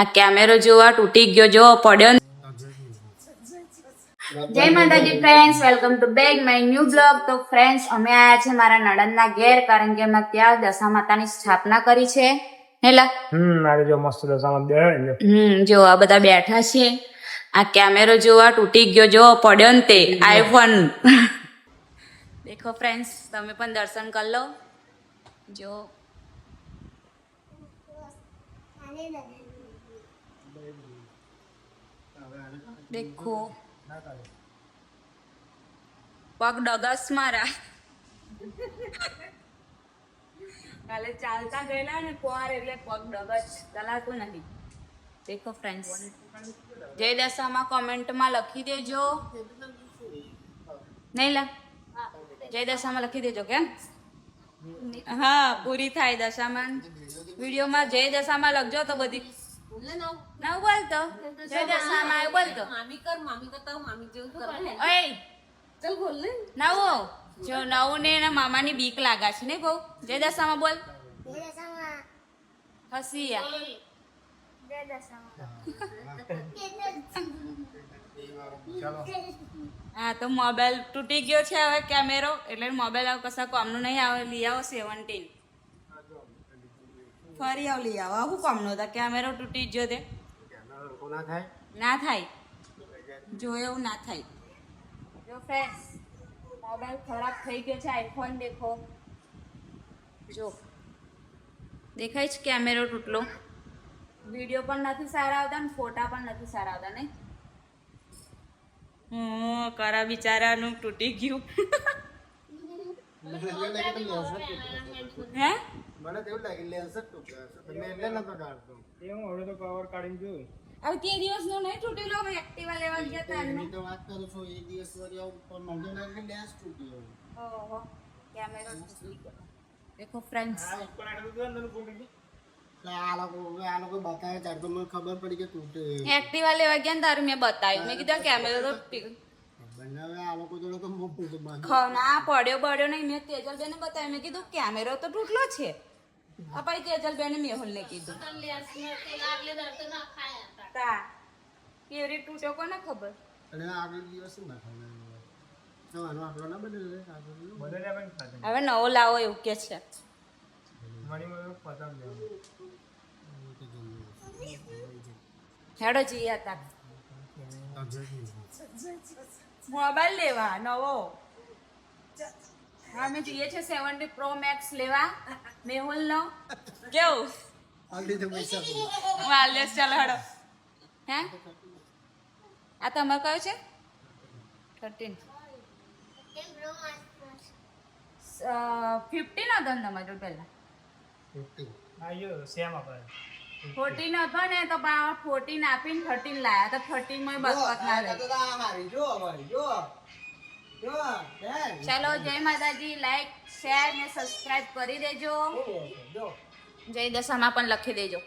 આ કેમેરો જોવા તૂટી ગયો જો પડ્યો. જય માતાજી friends, welcome to back my new blog. તો ફ્રેન્ડ્સ, અમે આયા છે મારા નણંદના ઘેર, કારણ કે અમે ત્યાં દશા માતાની સ્થાપના કરી છે. હેલા મારે જો મસ્ત દશામાં બે જો આ બધા બેઠા છે. આ કેમેરો જોવા તૂટી ગયો જો પડ્યો ને તે આઈફોન. દેખો ફ્રેન્ડ્સ, તમે પણ દર્શન કરી લો. જો દેખો પગ ડગસ મારા. કાલે ચાલતા ગયેલા ને પોર એટલે પગ ડગસ ચલાતું નથી. દેખો ફ્રેન્ડ્સ, જય દશામાં કોમેન્ટમાં લખી દેજો. નહીં લા જય દશામાં લખી દેજો. કેમ? હા, પૂરી થાય દશામાં. વિડીયોમાં જય દશામાં લખજો તો બધી નવ બોલતો જય દશામાં બોલતો. ઓય ચલ બોલ ને. નવો જો નવું ને એના મામાની બીક લાગા છે ને બહુ. જય દશામાં બોલ. હસી હા, તો મોબાઈલ તૂટી ગયો છે હવે કેમેરો, એટલે મોબાઈલ હવે કશા કામનું નહીં આવે. લઈ આવો 17 ફરી આવ લઈ આવો. શું કામનો હતા? કેમેરો તૂટી ગયો તે ના થાય. જો એવું ના થાય. જો ફ્રેન્ડ્સ, મોબાઈલ ખરાબ થઈ ગયો છે. આઈફોન દેખો. જો દેખાય છે કેમેરો તૂટલો. વિડીયો પણ નથી સારા આવતા ને ફોટા પણ નથી સારા આવતા. નહીં કરા બિચારાનું તૂટી ગયું. હે મને તેવું લાગે લેન્સ જ તૂટ્યો હશે. તમે એટલે નતો કાઢતો. એવું હવે તો કવર કાઢીને જોયું. હવે તે દિવસનો નહીં તૂટેલો. હવે એક્ટિવા લેવા ગયા હતા એની તો વાત કરું છું. એક દિવસ વળી આવું પણ મંડે લાગે લેન્સ તૂટ્યો. ઓહો, કેમેરો તૂટી ગયો. દેખો ફ્રેન્ડ્સ, આ લોકો બતાવે ત્યારે તો મને ખબર પડી કે તૂટે. એક્ટિવા લેવા ગયા ને તારે મેં બતાવ્યું. મેં કીધું કેમેરો તો બનાવે આ લોકો જોડે તો મોટું તો બંધ. ના પડ્યો નહીં. મેં તેજલબેને બતાવ્યું. મેં કીધું કેમેરો તો તૂટલો છે. પછી તેજલબેને મેહુલને કીધું. કેવી રીતે તૂટ્યો કોને ખબર. અને આગળ દિવસ શું નાખવાનું? સવારનો આટલો ના બદલે હવે નવો લાવો એવું કે છે. હેડો જઈએ હતા મોબાઈલ લેવા નવો. હા, અમે જઈએ છીએ 70 Pro Max લેવા. મેહુલ નો કેવું? આગળ તો પૈસા હું આલેસ. ચાલો હેડો. હે આ તમારે કયો છે? 13 15 હતો ને તમારે પહેલા? 14 હતો ને તો 14 આપીને 13 લાયા. તો 13 માં બસપત ના રહી. ચાલો, જય માતાજી. લાઈક, શેર ને સબસ્ક્રાઇબ કરી દેજો. જય દશામાં પણ લખી દેજો.